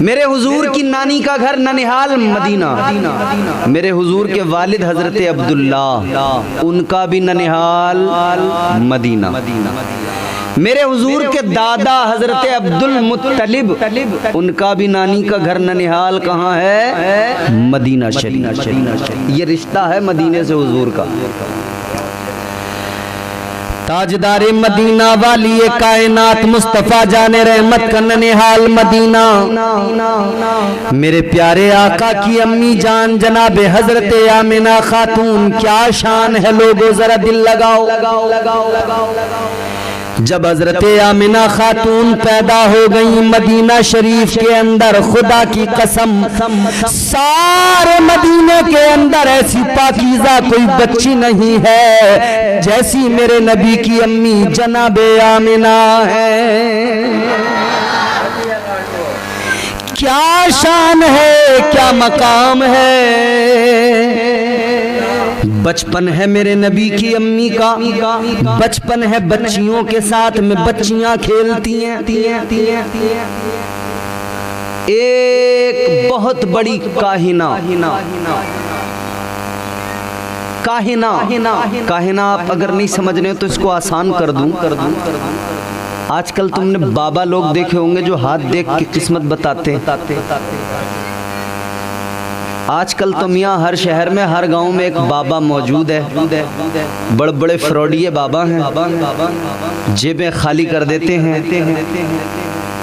میرے حضور کی نانی کا گھر ننہال مدینہ، میرے حضور کے والد حضرت عبداللہ ان کا بھی ننہال مدینہ، میرے حضور کے دادا حضرت عبد المطلب ان کا بھی نانی کا گھر ننہال کہاں ہے؟ مدینہ شریف۔ یہ رشتہ ہے مدینے سے حضور کا۔ تاجدار مدینہ والی کائنات مصطفیٰ جان رحمت کا ننہال مدینہ، میرے پیارے آقا کی امی جان جناب حضرت آمنہ خاتون، کیا شان ہے لوگو، ذرا دل لگاؤ۔ جب حضرت آمنہ خاتون پیدا ہو گئی مدینہ شریف کے اندر، خدا کی قسم سارے مدینے کے اندر ایسی پاکیزہ کوئی بچی نہیں ہے جیسی میرے نبی کی امی جناب آمنہ ہے۔ کیا شان ہے، کیا مقام ہے۔ بچپن ہے میرے نبی کی امی کا، بچپن ہے بچیوں کے ساتھ میں بچیاں کھیلتی ہیں۔ ایک بہت بڑی کاہنہ آپ اگر نہیں سمجھ رہے تو اس کو آسان کر دوں۔ آج کل تم نے بابا لوگ دیکھے ہوں گے جو ہاتھ دیکھ کے قسمت بتاتے ہیں۔ آج کل تو میاں ہر شہر میں ہر گاؤں میں ایک بابا موجود ہے، بڑے بڑے فراڈیے بابا ہیں، جیبیں خالی کر دیتے ہیں۔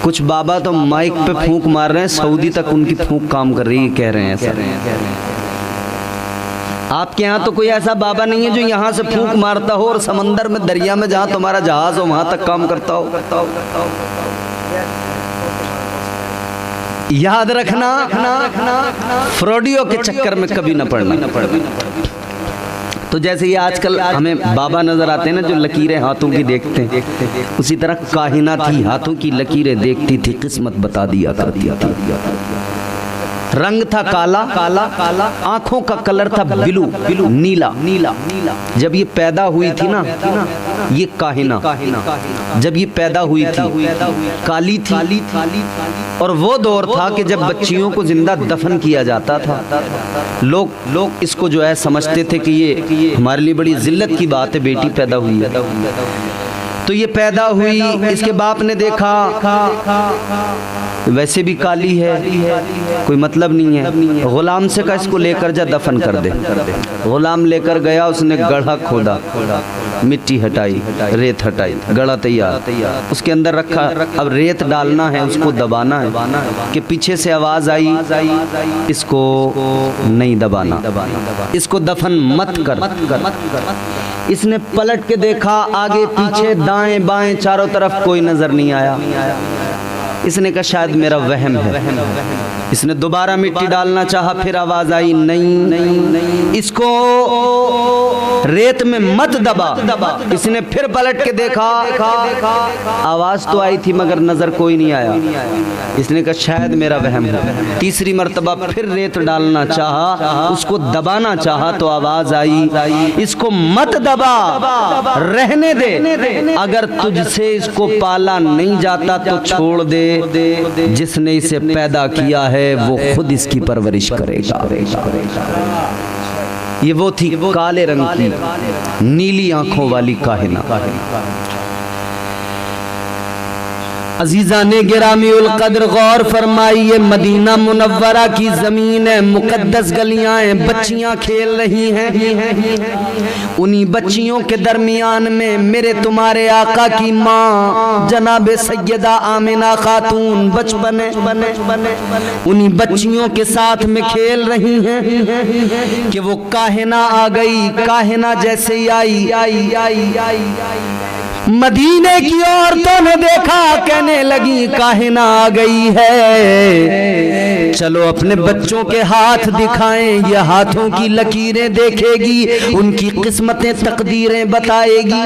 کچھ بابا تو مائک پہ پھونک مار رہے ہیں، سعودی تک ان کی پھونک کام کر رہی ہے، کہہ رہے ہیں ایسا۔ آپ کے ہاں تو کوئی ایسا بابا نہیں ہے جو یہاں سے پھونک مارتا ہو اور سمندر میں دریا میں جہاں تمہارا جہاز ہو وہاں تک کام کرتا ہو۔ یاد رکھنا فراڈیوں کے چکر میں کبھی نہ پڑنا۔ تو جیسے یہ آج کل ہمیں بابا نظر آتے ہیں نا جو لکیریں ہاتھوں کی دیکھتے ہیں، اسی طرح کاہنہ تھی، ہاتھوں کی لکیریں دیکھتی تھی، قسمت بتا دیا کرتی تھی۔ رنگ تھا کالا، آنکھوں کا کلر تھا بلو، نیلا۔ جب یہ پیدا ہوئی تھی نا، یہ کاہنہ جب یہ پیدا ہوئی تھی کالی تھی، اور وہ دور تھا کہ جب بچیوں کو زندہ دفن کیا جاتا تھا، لوگ اس کو جو ہے سمجھتے تھے کہ یہ ہمارے لیے بڑی ذلت کی بات ہے، بیٹی پیدا ہوئی ہے۔ تو یہ پیدا ہوئی، اس کے باپ نے دیکھا ویسے بھی کالی ہے، کوئی مطلب نہیں ہے، غلام سے کہا اس کو لے کر جا دفن کر دے۔ غلام لے کر گیا، اس نے گڑھا کھودا، مٹی ہٹائی، ریت ہٹائی، گڑھا تیار، اس کے اندر رکھا۔ اب ریت ڈالنا ہے، اس کو دبانا ہے، کہ پیچھے سے آواز آئی اس کو نہیں دبانا، اس کو دفن مت کر۔ اس نے پلٹ کے دیکھا، آگے پیچھے دائیں بائیں چاروں طرف کوئی نظر نہیں آیا۔ اس نے کہا شاید میرا وہم ہے۔ اس نے دوبارہ مٹی ڈالنا چاہا، پھر آواز آئی نہیں، اس کو ریت میں مت دبا۔ اس نے پھر پلٹ کے دیکھا، آواز تو آئی تھی مگر نظر کوئی نہیں آیا۔ اس نے کہا شاید میرا وہم ہے۔ تیسری مرتبہ پھر ریت ڈالنا چاہا، اس کو دبانا چاہا تو آواز آئی اس کو مت دبا، رہنے دے، اگر تجھ سے اس کو پالا نہیں جاتا تو چھوڑ دے، جس نے اسے پیدا کیا ہے وہ خود اس کی پرورش کرے گا۔ یہ وہ تھی کالے رنگ کی نیلی آنکھوں والی کاہنہ۔ عزیزان گرامی القدر غور فرمائیے، مدینہ منورہ کی زمین ہے، مقدس گلیاں ہیں، بچیاں کھیل رہی ہیں، انہی بچیوں کے درمیان میں میرے تمہارے آقا کی ماں جناب سیدہ آمنہ خاتون بچپن ہے، انہی بچیوں کے ساتھ میں کھیل رہی ہیں کہ وہ کاہنہ آ گئی۔ کاہنہ جیسے ہی آئی، مدینے کی عورتوں نے دیکھا، کہنے لگی کاہنہ آ گئی ہے، چلو اپنے بچوں کے ہاتھ دکھائیں، یہ ہاتھوں کی لکیریں دیکھے گی، ان کی قسمتیں تقدیریں بتائے گی۔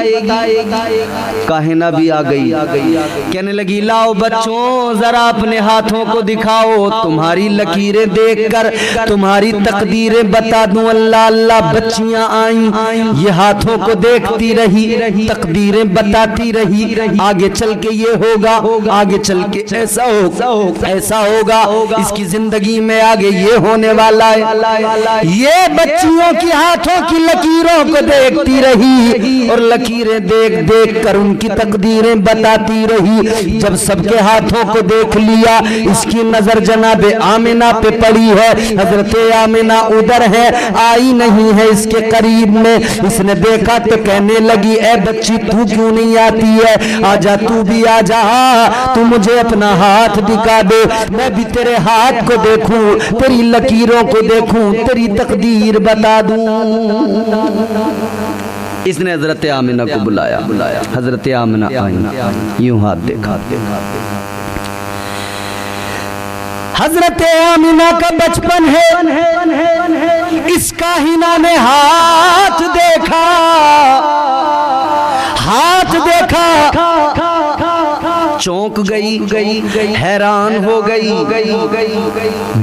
کاہنہ بھی آ گئی، کہنے لگی لاؤ بچوں ذرا اپنے ہاتھوں کو دکھاؤ، تمہاری لکیریں دیکھ کر تمہاری تقدیریں بتا دوں۔ اللہ اللہ، بچیاں آئیں، یہ ہاتھوں کو دیکھتی رہی، تقدیریں بتاتی رہی آگے چل کے یہ ہوگا، آگے چل کے ایسا ہوگا، ایسا ہوگا، اس کی زندگی میں آگے یہ ہونے والا ہے۔ یہ بچیوں کی ہاتھوں کی لکیروں کو دیکھتی رہی اور لکیریں دیکھ دیکھ کر ان کی تقدیریں بتاتی رہی۔ جب سب کے ہاتھوں کو دیکھ لیا، اس کی نظر جناب آمنہ پہ پڑی ہے۔ حضرت آمنہ ادھر ہے، آئی نہیں ہے اس کے قریب میں۔ اس نے دیکھا تو کہنے لگی اے بچی تو کیوں نہیں آتی ہے؟ آجا تو بھی آجا، تو مجھے اپنا ہاتھ دکھا دے، میں بھی تیرے ہاتھ کو دیکھوں، تیری لکیروں کو دیکھوں، تیری تقدیر بتا دوں۔ اس نے حضرت آمنہ کو بلایا، حضرت آمنہ آئیں، یوں ہاتھ دیکھا۔ حضرت آمنہ کا بچپن ہے، اس کاہنہ نے ہاتھ دیکھا، ہاتھ دیکھا، چونک گئی، حیران ہو گئی۔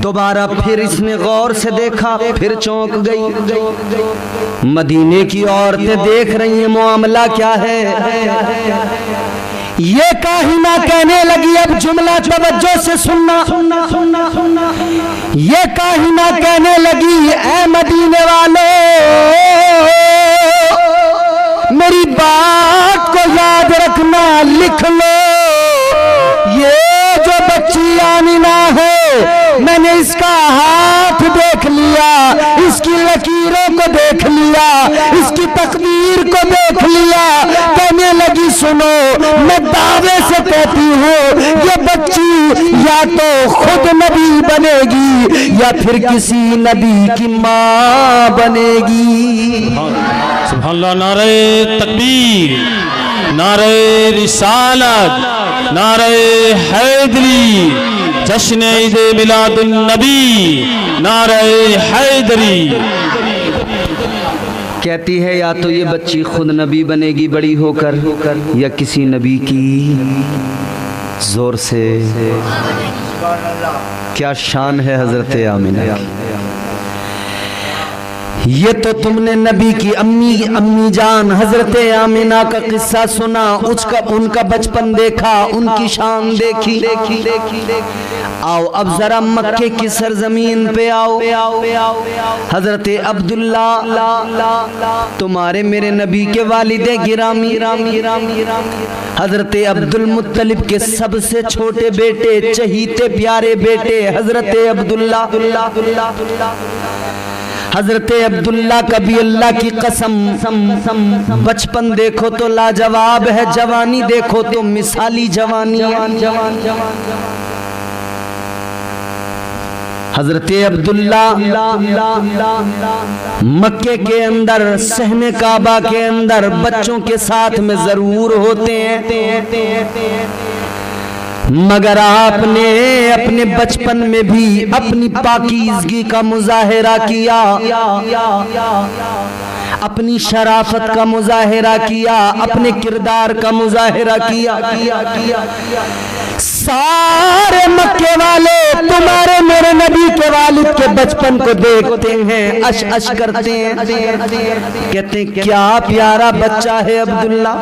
دوبارہ پھر اس نے غور سے دیکھا، پھر چونک گئی۔ مدینے کی عورتیں دیکھ رہی ہیں معاملہ کیا ہے۔ یہ کاہنہ کہنے لگی، اب جملہ توجہ سے سننا، یہ کاہنہ کہنے لگی اے مدینے والے، میری بات کو یاد رکھنا، لکھ لو، یہ جو بچی آمنہ ہے، میں نے اس کا ہاتھ دیکھ لیا، اس کی لکیروں کو دیکھ لیا، اس کی تقدیر کو دیکھ لیا۔ کہنے لگی سنو، میں دعوے سے کہتی ہوں یہ بچی یا تو خود نبی بنے گی یا پھر کسی نبی کی ماں بنے گی۔ سبحان اللہ، نعرہ تکبیر، نعرہ رسالت، نعرہ حیدری، جشن عید میلاد النبی، نعرہ حیدری۔ کہتی ہے یا تو یہ بچی خود نبی بنے گی بڑی ہو کر، یا کسی نبی کی۔ زور سے کیا شان ہے حضرت آمنہ کی۔ یہ تو تم نے نبی کی امی جان حضرت آمنہ کا قصہ سنا، ان کا بچپن دیکھا، ان کی شان دیکھی۔ آؤ اب ذرا مکے کی سرزمین پہ آؤ۔ حضرت عبداللہ تمہارے میرے نبی کے والد گرامی، حضرت عبدالمطلب کے سب سے چھوٹے بیٹے، چہیتے پیارے بیٹے حضرت عبداللہ۔ حضرت عبداللہ کا بھی اللہ کی قسم بچپن دیکھو تو لاجواب ہے، جوانی دیکھو تو مثالی جوانی ہے۔ حضرت عبداللہ مکے کے اندر صحن کعبہ کے اندر بچوں کے ساتھ میں ضرور ہوتے ہیں، مگر آپ نے اپنے بچپن میں بھی اپنی پاکیزگی کا مظاہرہ کیا، اپنی شرافت کا مظاہرہ کیا، اپنے کردار کا مظاہرہ کیا۔ سارے مکے والے تمہارے میرے نبی کے والد کے بچپن کو دیکھتے ہیں، اش اش کرتے ہیں، کہتے ہیں کیا پیارا بچہ ہے عبداللہ،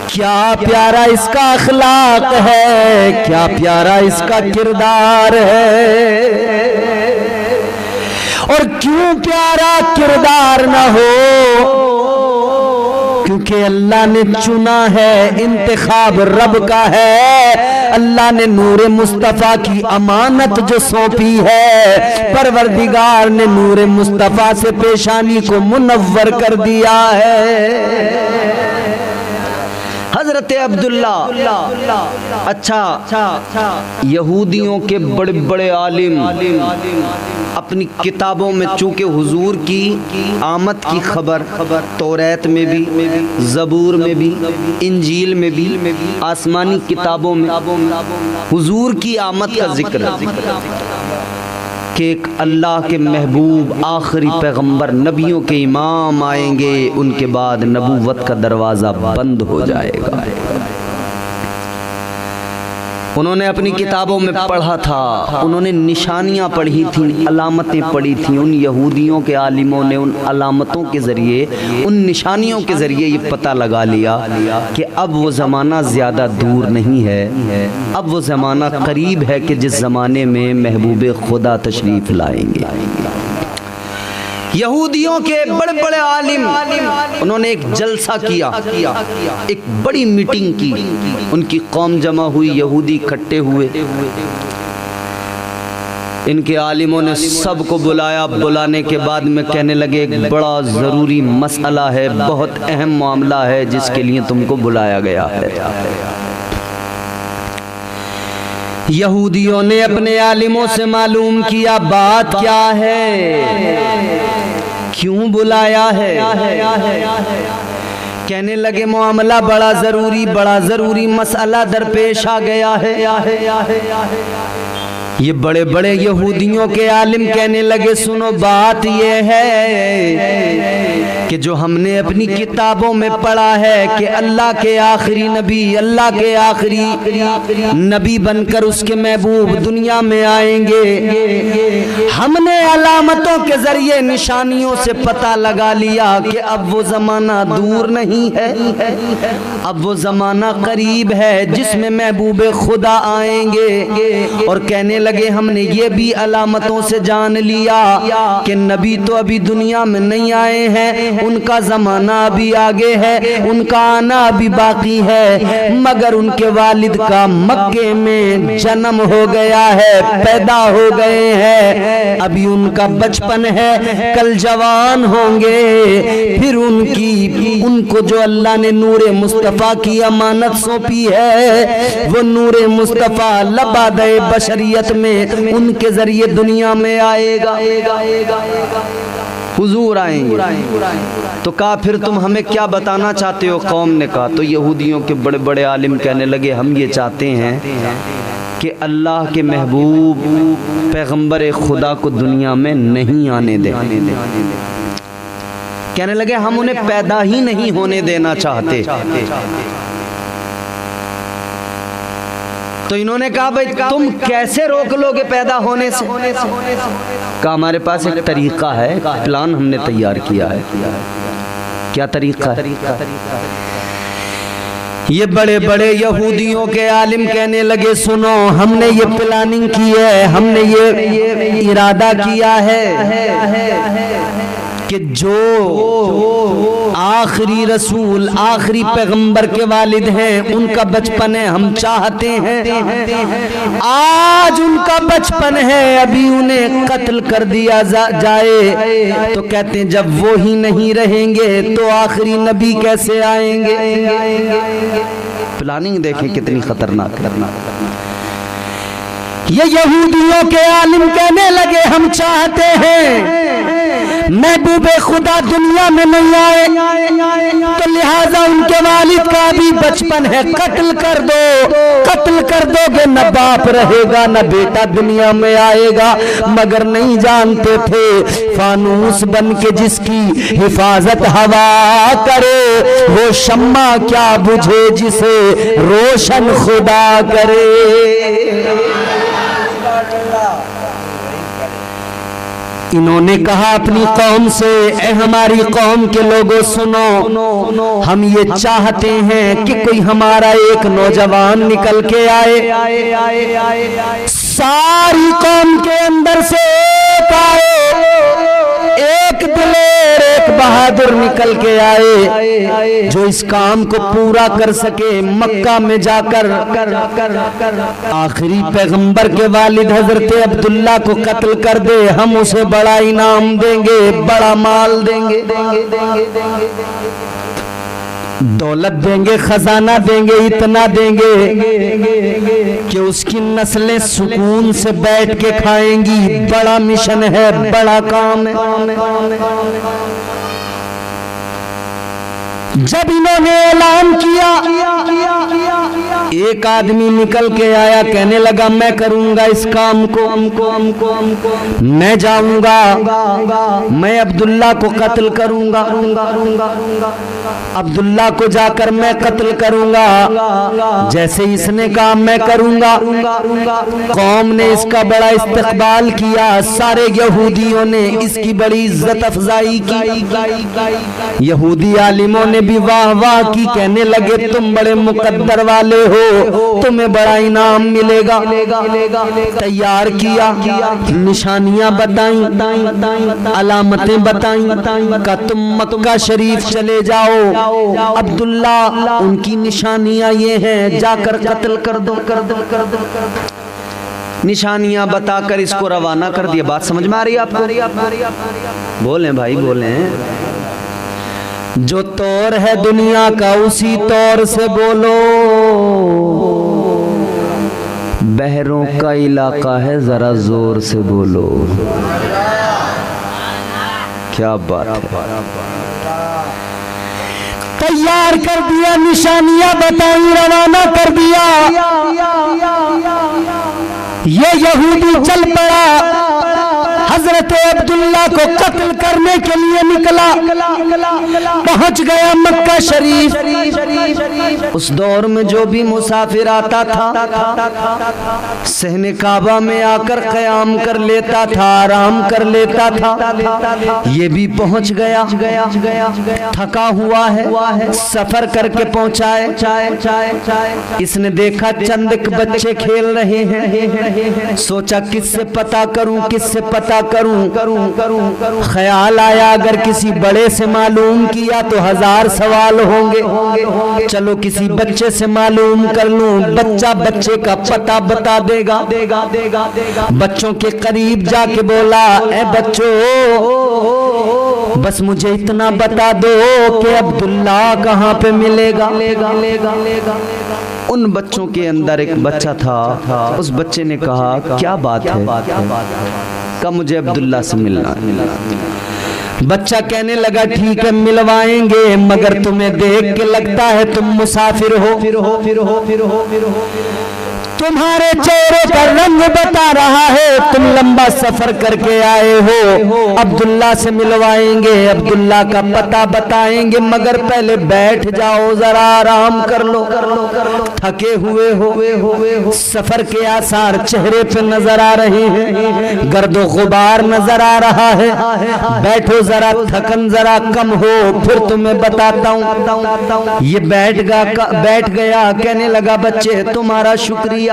کیا پیارا اس کا اخلاق ہے، کیا پیارا اس کا کردار ہے۔ اور کیوں پیارا کردار نہ ہو؟ کیونکہ اللہ نے چنا ہے، انتخاب رب کا ہے۔ اللہ نے نور مصطفیٰ کی امانت جو سونپی ہے، پروردگار نے نور مصطفیٰ سے پیشانی کو منور کر دیا ہے۔ حضرت عبداللہ اچھا یہودیوں کے بڑے بڑے عالم اپنی کتابوں میں چونکہ حضور کی آمد کی خبر توریت میں بھی، زبور میں بھی، انجیل میں بھی، آسمانی کتابوں میں حضور کی آمد کا ذکر ہے کہ ایک اللہ کے محبوب آخری پیغمبر نبیوں کے امام آئیں گے، ان کے بعد نبوت کا دروازہ بند ہو جائے گا۔ انہوں نے اپنی کتابوں میں پڑھا تھا، انہوں نے نشانیاں پڑھی تھیں، علامتیں پڑھی تھیں. ان یہودیوں کے عالموں نے ان علامتوں کے ذریعے، ان نشانیوں کے ذریعے یہ پتہ لگا لیا کہ اب وہ زمانہ زیادہ دور نہیں ہے، اب وہ زمانہ قریب ہے کہ جس زمانے میں محبوب خدا تشریف لائیں گے. یہودیوں کے بڑے بڑے عالم انہوں نے ایک جلسہ کیا، ایک بڑی میٹنگ کی. ان کی قوم جمع ہوئی، یہودی اکٹھے ہوئے. ان کے عالموں نے سب کو بلایا. بلانے کے بعد میں کہنے لگے ایک بڑا ضروری مسئلہ ہے، بہت اہم معاملہ ہے جس کے لیے تم کو بلایا گیا ہے. یہودیوں نے اپنے عالموں سے معلوم کیا بات کیا ہے، کیوں بلایا ہے. کہنے لگے معاملہ بڑا ضروری مسئلہ درپیش آ گیا ہے. یہ بڑے بڑے یہودیوں کے عالم کہنے لگے سنو، بات یہ ہے کہ جو ہم نے اپنی کتابوں میں پڑھا ہے کہ اللہ کے آخری نبی بن کر اس کے محبوب دنیا میں آئیں گے. ہم نے علامتوں کے ذریعے نشانیوں سے پتہ لگا لیا کہ اب وہ زمانہ دور نہیں ہے، اب وہ زمانہ قریب ہے جس میں محبوب خدا آئیں گے. اور کہنے لگے ہم نے یہ بھی علامتوں سے جان لیا کہ نبی تو ابھی دنیا میں نہیں آئے ہیں، ان کا زمانہ ابھی آگے ہے، ان کا آنا ابھی باقی ہے، مگر ان کے والد کا مکے میں جنم ہو گیا ہے، پیدا ہو گئے ہیں، ابھی ان کا بچپن ہے، کل جوان ہوں گے. پھر ان کو جو اللہ نے نور مصطفیٰ کی امانت سونپی ہے، وہ نور مصطفیٰ لباد بشریت میں ان کے ذریعے دنیا میں آئے گا، حضور آئیں گے. تو کہا پھر تم ہمیں کیا بتانا چاہتے ہو؟ قوم نے کہا. تو یہودیوں کے بڑے بڑے عالم کہنے لگے ہم یہ چاہتے ہیں کہ اللہ کے محبوب پیغمبر خدا کو دنیا میں نہیں آنے دیں. کہنے لگے ہم انہیں پیدا ہی نہیں ہونے دینا چاہتے. تو انہوں نے کہا بھائی تم کیسے روک لو گے پیدا ہونے سے؟ کہا ہمارے پاس ایک طریقہ ہے، ایک پلان ہم نے تیار کیا ہے. کیا طریقہ ہے؟ یہ بڑے بڑے یہودیوں کے عالم کہنے لگے سنو، ہم نے یہ پلاننگ کی ہے، ہم نے یہ ارادہ کیا ہے کہ جو آخری رسول، آخری پیغمبر کے والد ہیں، ان کا بچپن ہے، ہم چاہتے ہیں آج ان کا بچپن ہے، ابھی انہیں قتل کر دیا جائے. تو کہتے ہیں جب وہ ہی نہیں رہیں گے تو آخری نبی کیسے آئیں گے؟ پلاننگ دیکھیں کتنی خطرناک. یہ یہودیوں کے عالم کہنے لگے ہم چاہتے ہیں محبوب خدا دنیا میں نہیں آئے، تو لہذا ان کے والد کا بھی بچپن ہے، قتل کر دو گے، نہ باپ رہے گا نہ بیٹا دنیا میں آئے گا. مگر نہیں جانتے تھے فانوس بن کے جس کی حفاظت ہوا کرے، وہ شمع کیا بجھے جسے روشن خدا کرے. انہوں نے کہا اپنی قوم سے اے ہماری قوم کے لوگوں سنو، ہم یہ چاہتے ہیں کہ کوئی ہمارا ایک نوجوان نکل کے آئے، ساری قوم کے اندر سے ایک آئے، ایک دلیر ایک بہادر نکل کے آئے جو اس کام کو پورا کر سکے. مکہ میں جا کر آخری پیغمبر کے والد حضرت عبداللہ کو قتل کر دے، ہم اسے بڑا انعام دیں گے، بڑا مال دیں گے، دولت دیں گے، خزانہ دیں گے، اتنا دیں گے کہ اس کی نسلیں سکون سے بیٹھ کے کھائیں گی. بڑا مشن ہے، بڑا کام ہے. جب انہوں نے اعلان کیا ایک آدمی نکل کے آیا کہنے لگا میں کروں گا اس کام کو، میں جاؤں گا، میں عبداللہ کو قتل کروں گا، عبداللہ کو جا کر میں قتل کروں گا۔ جیسے اس نے کہا میں کروں گا، قوم نے اس کا بڑا استقبال کیا، سارے یہودیوں نے اس کی بڑی عزت افزائی کی، یہودی عالموں نے بھی واہ واہ کی، کہنے لگے تم بڑے مقدر والے ہو، تمہیں بڑا انعام ملے گا۔ تیار کیا، نشانیاں بتائیں، علامتیں بتائیں، کہ تم مکہ شریف چلے جاؤ، عبداللہ ان کی نشانیاں یہ ہیں، جا کر قتل کر دو۔ نشانیاں بتا کر اس کو روانہ کر دیا۔ بات سمجھ میں آ رہی ہے آپ کو؟ بولیں بھائی بولیں۔ جو طور ہے دنیا کا اسی طور سے بولو، بحروں کا علاقہ ہے ذرا زور سے بولو۔ کیا بات ہے، تیار کر دیا، نشانیاں بتائیں، روانہ کر دیا۔ یہ یہودی چل پڑا، حضرت عبداللہ کو قتل کرنے کے لیے نکلا، پہنچ گیا مکہ شریف۔ اس دور میں جو بھی مسافر آتا تھا صحن کعبہ میں آ کر قیام کر لیتا تھا، آرام کر لیتا تھا۔ یہ بھی پہنچ گیا، تھکا ہوا ہے، سفر کر کے پہنچا ہے۔ اس نے دیکھا چند ایک بچے کھیل رہے ہیں، سوچا کس سے پتہ کروں، کس سے پتہ کروں۔ خیال آیا اگر کسی بڑے سے معلوم کیا تو 1000 سوال ہوں گے، چلو کسی بچے سے معلوم کر لوں، بچہ بچے کا پتہ بتا دے گا۔ بچوں کے قریب جا کے بولا اے بچوں، بس مجھے اتنا بتا دو کہ عبداللہ کہاں پہ ملے گا۔ ان بچوں کے اندر ایک بچہ تھا، اس بچے نے کہا کیا بات ہے، کہ مجھے عبداللہ سے ملنا ہے۔ بچہ کہنے لگا ٹھیک ہے ملوائیں گے، مگر تمہیں دیکھ کے لگتا ہے تم مسافر ہو، تمہارے چہرے کا رنگ بتا رہا ہے تم لمبا سفر کر کے آئے ہو۔ عبداللہ سے ملوائیں گے، عبداللہ کا پتہ بتائیں گے، مگر پہلے بیٹھ جاؤ، ذرا آرام کر لو، تھکے ہوئے ہو، سفر کے آثار چہرے پہ نظر آ رہے ہیں، گرد و غبار نظر آ رہا ہے، بیٹھو ذرا، تھکن ذرا کم ہو، پھر تمہیں بتاتا ہوں۔ یہ بیٹھ گیا، کہنے لگا بچے تمہارا شکریہ۔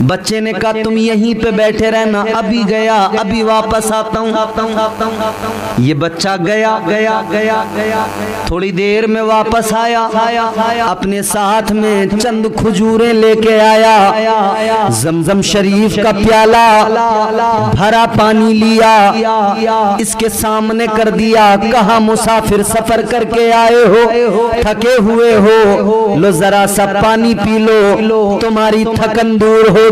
بچے نے کہا تم یہیں پہ بیٹھے رہنا، ابھی گیا ابھی واپس آتا ہوں۔ یہ بچہ گیا، تھوڑی دیر میں واپس آیا، اپنے ساتھ میں چند کھجوریں لے کے آیا، زمزم شریف کا پیالہ بھرا پانی لیا، اس کے سامنے کر دیا، کہا مسافر سفر کر کے آئے ہو، تھکے ہوئے ہو، لو ذرا سا پانی پی لو، تمہاری تھکن دور ہوگی،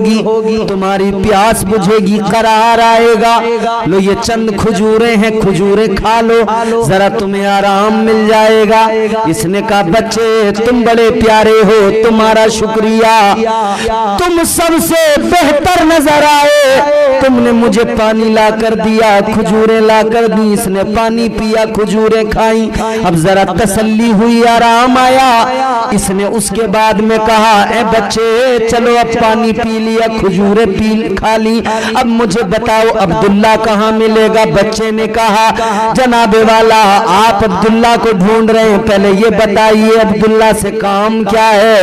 تمہاری پیاس بجھے گی، قرار آئے گا، لو یہ چند کھجوریں ہیں، کھجوریں کھا لو، ذرا تمہیں آرام مل جائے گا۔ اس نے کہا بچے تم بڑے پیارے ہو، تمہارا شکریہ، تم سب سے بہتر نظر آئے، تم نے مجھے پانی لا کر دیا، کھجوریں لا کر دی۔ اس نے پانی پیا، کھجوریں کھائیں، اب ذرا تسلی ہوئی، آرام آیا۔ اس نے اس کے بعد میں کہا اے بچے چلو اب پانی پی لیا، کھجوریں کھا لی، اب مجھے بتاؤ عبداللہ کہاں ملے گا۔ بچے نے کہا جناب والا آپ عبداللہ کو ڈھونڈ رہے ہیں، پہلے یہ بتائیے عبداللہ سے کام کیا ہے،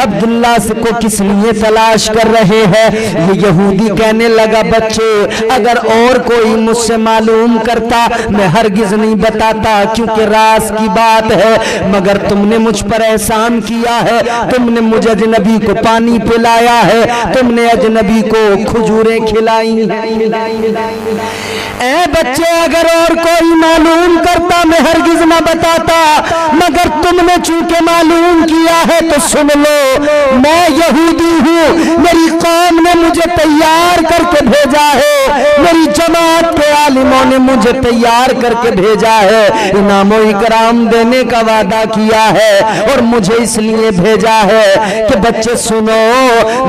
عبداللہ سے کو کس لیے تلاش کر رہے ہیں۔ یہ یہودی کہنے لگا بچے اگر اور کوئی مجھ سے معلوم کرتا میں ہرگز نہیں بتاتا، کیونکہ راز کی بات ہے، مگر تم نے مجھ پر احسان کیا ہے، تم نے مجھے اجنبی کو پانی پلایا ہے، تم نے اجنبی کو کھجوریں کھلائی ہیں۔ اے بچے اگر اور کوئی معلوم کرتا میں ہرگز نہ بتاتا، مگر تم نے چونکہ معلوم کیا ہے تو سن لو، میں یہودی ہوں، میری قوم نے مجھے تیار کر کے بھیجا ہے، میری جماعت کے عالموں نے مجھے تیار کر کے بھیجا ہے، انعام و اکرام دینے کا وعدہ کیا ہے، اور مجھے اس لیے بھیجا ہے کہ بچے سنو،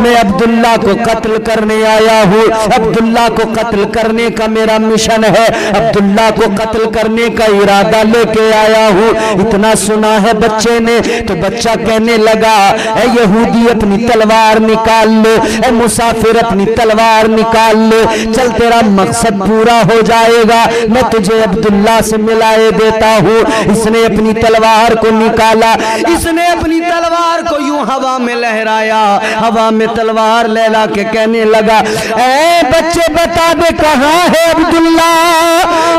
میں عبداللہ کو قتل کرنے آیا ہوں، عبداللہ کو قتل کرنے کا میرا مشن ہے، عبداللہ کو قتل کرنے کا ارادہ لے کے آیا ہوں۔ اتنا سنا ہے بچے نے تو بچہ کہنے لگا، اے یہودی اپنی تلوار نکال لے، اے مسافر اپنی تلوار نکال لے، چل تیرا مقصد پورا ہو جائے گا، میں تجھے عبداللہ سے ملائے دیتا ہوں۔ اس نے اپنی تلوار کو نکالا، اس نے اپنی تلوار کو یوں ہوا میں لہرایا، ہوا میں تلوار لہرا کے کہنے لگا، اے بچے بتا دے کہاں ہے عبداللہ،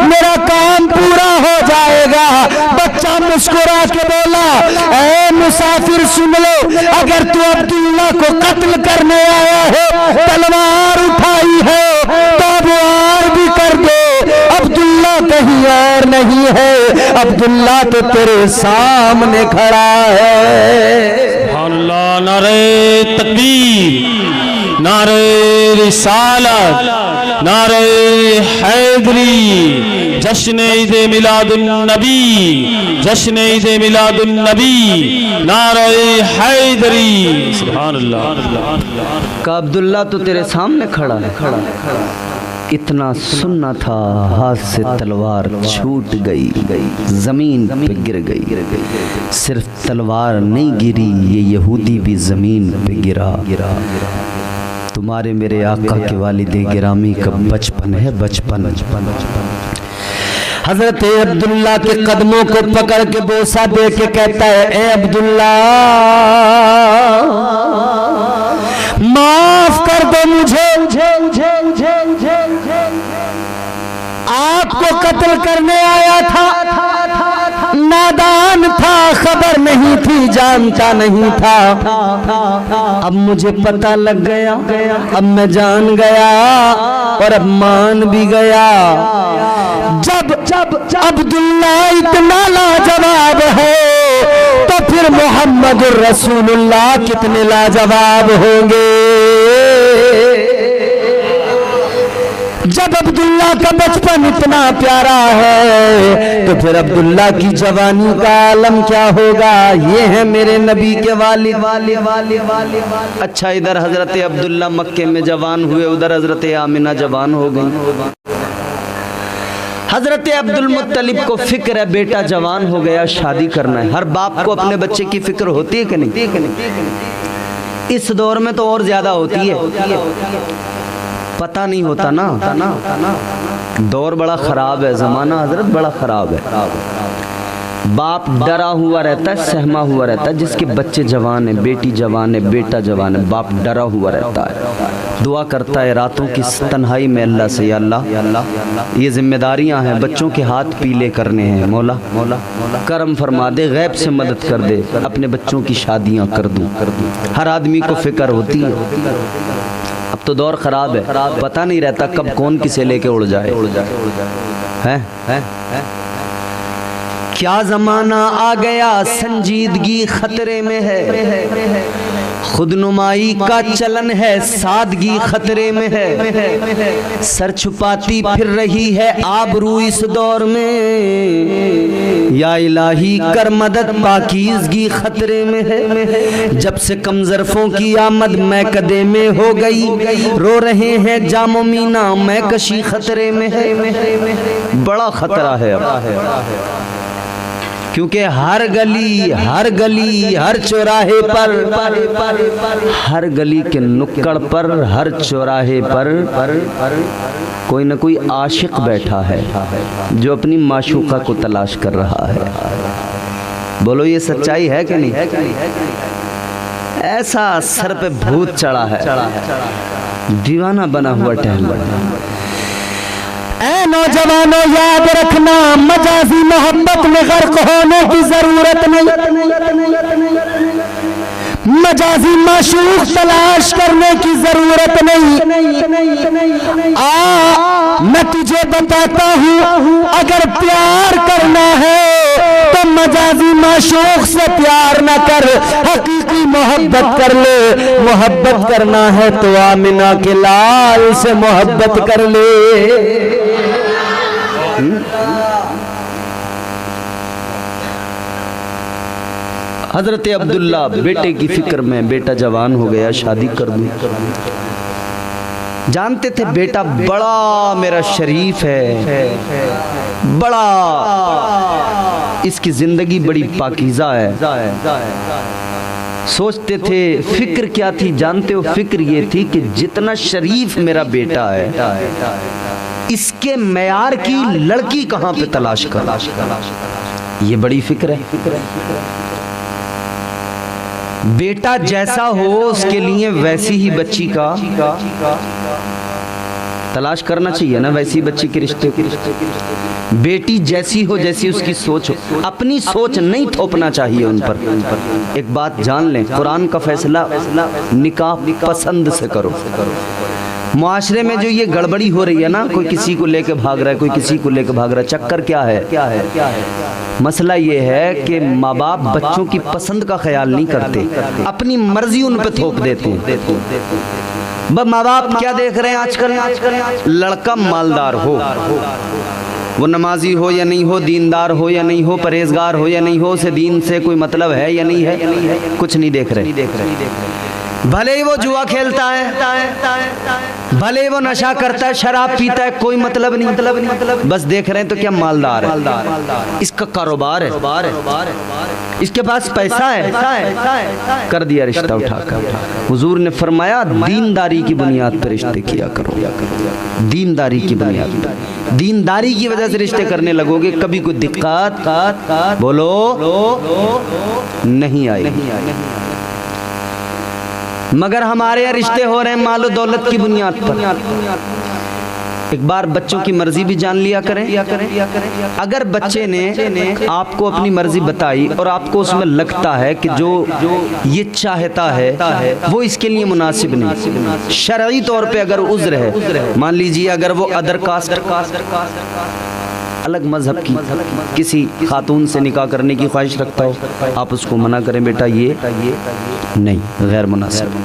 میرا کام پورا ہو جائے گا۔ بچہ مسکرا کے بولا، اے مسافر سن لو، اگر تو عبداللہ کو قتل کرنے آیا ہے، تلوار اٹھائی ہے تو اب وار بھی کر دے، عبداللہ کہیں اور نہیں ہے، عبداللہ تو تیرے سامنے کھڑا ہے۔ سبحان اللہ، نعرہ تکبیر، نعرہ رسالت، نعرہ حیدری، جشن عید میلاد النبی، جشن عید میلاد النبی، نعرہ حیدری، سبحان اللہ۔ کہ عبداللہ تو تیرے سامنے کھڑا ہے۔ اتنا سننا تھا، ہاتھ سے تلوار چھوٹ گئی، زمین پہ گر گئی۔ صرف تلوار نہیں گری، یہ یہودی بھی زمین پہ گرا۔ تمہارے میرے آقا کے والد گرامی کا بچپن ہے، بچپن۔ حضرت عبداللہ کے قدموں کو پکڑ کے بوسہ دے کے کہتا ہے، اے عبداللہ معاف کر دو مجھے، آپ کو قتل کرنے آیا تھا، نادان تھا، خبر نہیں تھی، جانتا نہیں تھا، اب مجھے پتہ لگ گیا، اب میں جان گیا اور اب مان بھی گیا۔ جب عبداللہ اتنا لاجواب ہے تو پھر محمد الرسول اللہ کتنے لاجواب ہوں گے۔ جب عبداللہ کا بچپن اتنا پیارا ہے تو پھر عبداللہ کی جوانی کا عالم کیا ہوگا۔ یہ ہے میرے نبی کے والد۔ اچھا، ادھر حضرت عبداللہ مکے میں جوان ہوئے، ادھر حضرت آمنہ جوان ہو گئی۔ حضرت عبد المطلب کو فکر ہے بیٹا جوان ہو گیا، شادی کرنا ہے۔ ہر باپ کو اپنے بچے کی فکر ہوتی ہے کہ نہیں؟ اس دور میں تو اور زیادہ ہوتی ہے، پتہ نہیں ہوتا نا، دور بڑا خراب ہے، زمانہ حضرت بڑا خراب ہے۔ باپ ڈرا ہوا رہتا ہے، سہما ہوا رہتا ہے، جس کے بچے جوان ہیں، بیٹی جوان ہے، بیٹا جوان ہے، باپ ڈرا ہوا رہتا ہے، دعا کرتا ہے راتوں کی تنہائی میں اللہ سے، یا اللہ یہ ذمہ داریاں ہیں، بچوں کے ہاتھ پیلے کرنے ہیں، مولا کرم فرما دے، غیب سے مدد کر دے، اپنے بچوں کی شادیاں کر دوں۔ ہر آدمی کو فکر ہوتی ہے۔ اب تو دور خراب ہے، پتہ نہیں رہتا کب کون کسے لے کے اڑ جائے۔ کیا زمانہ آ گیا، سنجیدگی خطرے میں ہے، خود نمائی کا چلن ہے، سادگی خطرے میں ہے، سر چھپاتی پھر رہی ہے آبرو اس دور میں، یا الہی کر مدد، پاکیزگی خطرے میں ہے، جب سے کم ظرفوں کی آمد میں قدے میں ہو گئی، رو رہے ہیں جام و مینا، میں کشی خطرے میں ہے۔ بڑا خطرہ ہے اب، کیونکہ ہر گلی ہر چوراہے پر، ہر گلی کے نکڑ پر، ہر چوراہے پر کوئی نہ کوئی عاشق بیٹھا ہے جو اپنی معشوقہ کو تلاش کر رہا ہے۔ بولو یہ سچائی ہے کہ نہیں؟ ایسا سر پہ بھوت چڑھا ہے، دیوانہ بنا ہوا ٹہل رہا ہے۔ اے نوجوانوں یاد رکھنا، مجازی محبت میں غرق ہونے کی ضرورت نہیں، مجازی معشوق تلاش کرنے کی ضرورت نہیں۔ میں تجھے بتاتا ہوں، اگر پیار کرنا ہے تو مجازی معشوق سے پیار نہ کر، حقیقی محبت کر لے۔ محبت کرنا ہے تو آمنہ کے لال سے محبت کر لے۔ حضرت عبداللہ بیٹے کی فکر میں، بیٹا جوان ہو گیا، شادی کر دوں۔ جانتے تھے بیٹا بڑا میرا شریف ہے، بڑا اس کی زندگی بڑی پاکیزہ ہے۔ سوچتے تھے، فکر کیا تھی جانتے ہو؟ فکر یہ تھی کہ جتنا شریف میرا بیٹا ہے، اس کے معیار کی لڑکی کہاں پہ تلاش کر۔ یہ بڑی فکر ہے۔ بیٹا جیسا ہو اس کے لیے ویسی ہی بچی کا تلاش کرنا چاہیے نا، ویسی بچی کے رشتے۔ بیٹی جیسی ہو جیسی اس کی سوچ ہو، اپنی سوچ نہیں تھوپنا چاہیے ان پر۔ ایک بات جان لیں، قرآن کا فیصلہ نکاح پسند سے کرو۔ معاشرے میں جو یہ گڑبڑی ہو رہی ہے نا، کوئی کسی کو لے کے بھاگ رہا ہے، کوئی کسی کو لے کے بھاگ رہا ہے، چکر کیا ہے؟ مسئلہ یہ ہے کہ ماں باپ بچوں کی پسند کا خیال نہیں کرتے، اپنی مرضی ان پہ تھوپ دیتے ہیں۔ ماں باپ کیا دیکھ رہے ہیں آج کل؟ لڑکا مالدار ہو، وہ نمازی ہو یا نہیں ہو، دیندار ہو یا نہیں ہو، پرہیزگار ہو یا نہیں ہو، اسے دین سے کوئی مطلب ہے یا نہیں ہے، کچھ نہیں دیکھ رہے۔ بھلے ہی وہ جوا کھیلتا ہے، بھلے ہی وہ نشہ کرتا ہے، شراب پیتا ہے، کوئی مطلب نہیں، بس دیکھ رہے ہیں تو کیا مالدار ہے، اس کا کاروبار ہے، اس کے پاس پیسہ ہے، کر دیا رشتہ اٹھا کر۔ حضور نے فرمایا دینداری کی بنیاد پر رشتے کیا کرو، دینداری کی بنیاد پر۔ دینداری کی وجہ سے رشتے کرنے لگو گے، کبھی کوئی دقت بولو نہیں آئے گی۔ مگر ہمارے یہاں رشتے ہو رہے ہیں مال و دولت کی بنیاد پر۔ ایک بار بچوں کی مرضی بھی جان لیا کریں۔ اگر بچے نے آپ کو اپنی مرضی بتائی اور آپ کو اس میں لگتا ہے کہ جو یہ چاہتا ہے وہ اس کے لیے مناسب نہیں، شرعی طور پہ اگر عذر ہے، مان لیجئے اگر وہ ادر کاسٹ الگ مذہب کی کسی خاتون سے نکاح کرنے کی خواہش رکھتا ہو، آپ اس کو منع کریں، بیٹا یہ نہیں، غیر مناسب۔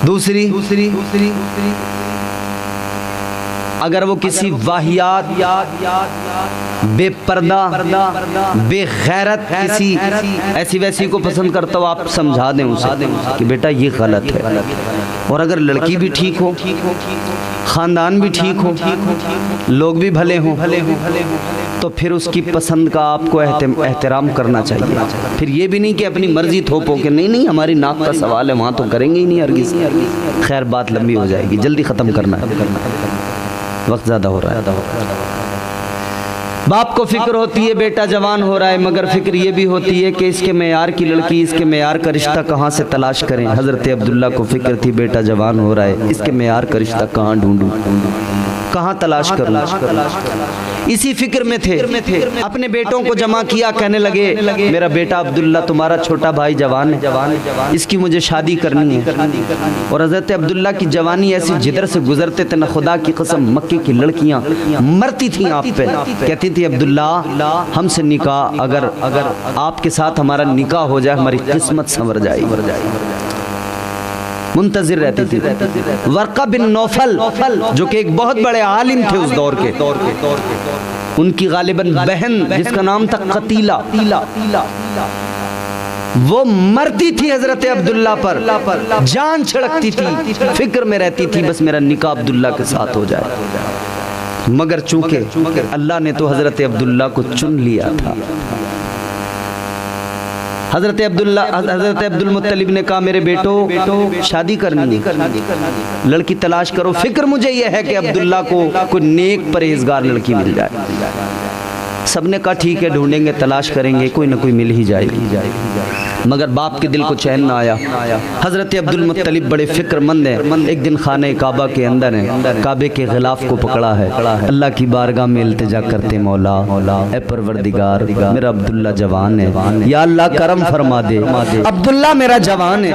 دوسری اگر وہ کسی واہیات، بے پردہ، بے غیرت کسی ایسی ویسی کو پسند کرتا ہو، آپ سمجھا دیں اسے کہ بیٹا یہ غلط ہے۔ اور اگر لڑکی بھی ٹھیک ہو، خاندان بھی ٹھیک ہو، لوگ بھی بھلے ہوں، تو پھر اس کی پسند کا آپ کو احترام کرنا چاہیے۔ پھر یہ بھی نہیں کہ اپنی مرضی تھوپو کہ نہیں ہماری ناک کا سوال ہے، وہاں تو کریں گے ہی نہیں ہرگز۔ خیر بات لمبی ہو جائے گی، جلدی ختم کرنا ہے، وقت زیادہ ہو رہا ہے۔ باپ کو فکر ہوتی ہے بیٹا جوان ہو رہا ہے، مگر فکر یہ بھی ہوتی ہے کہ اس کے معیار کی لڑکی، اس کے معیار کا رشتہ کہاں سے تلاش کریں۔ حضرت عبداللہ کو فکر تھی بیٹا جوان ہو رہا ہے، اس کے معیار کا رشتہ کہاں ڈھونڈوں، کہاں تلاش کروں۔ اسی فکر میں تھے، اپنے بیٹوں کو جمع کیا، کہنے لگے میرا بیٹا عبداللہ تمہارا چھوٹا بھائی جوان ہے، اس کی مجھے شادی کرنی ہے۔ اور حضرت عبداللہ کی جوانی ایسی جدر سے گزرتے تھے، نہ خدا کی قسم مکے کی لڑکیاں مرتی تھیں آپ پہ، کہتی تھی عبداللہ ہم سے نکاح، اگر آپ کے ساتھ ہمارا نکاح ہو جائے ہماری قسمت سنور جائے گی۔ منتظر رہتی تھی۔ ورقہ بن نوفل جو کہ ایک بہت بڑے عالم تھے اس دور کے، ان کی غالباً بہن جس کا نام تھا قتیلہ، وہ مرتی تھی حضرت عبداللہ پر، جان چھڑکتی تھی، فکر میں رہتی تھی بس میرا نکاح عبداللہ کے ساتھ ہو جائے۔ مگر چونکہ اللہ نے تو حضرت عبداللہ کو چن لیا تھا، حضرت عبد المطلب نے کہا میرے بیٹو شادی کرنی ہے، لڑکی تلاش کرو، فکر مجھے یہ ہے کہ عبداللہ کو کوئی نیک پرہیزگار لڑکی مل جائے۔ سب نے کہا ٹھیک ہے ڈھونڈیں گے، تلاش کریں گے، کوئی نہ کوئی مل ہی جائے گی۔ مگر باپ کے دل کو چین نہ آیا۔ حضرت عبد المطلب بڑے فکر مند ہیں، ایک دن خانہ کعبہ کے اندر ہیں، کعبے کے غلاف کو پکڑا ہے، اللہ کی بارگاہ میں التجا کرتے، مولا اے پروردگار میرا عبداللہ جوان ہے، یا اللہ کرم فرما دے، عبداللہ میرا جوان ہے،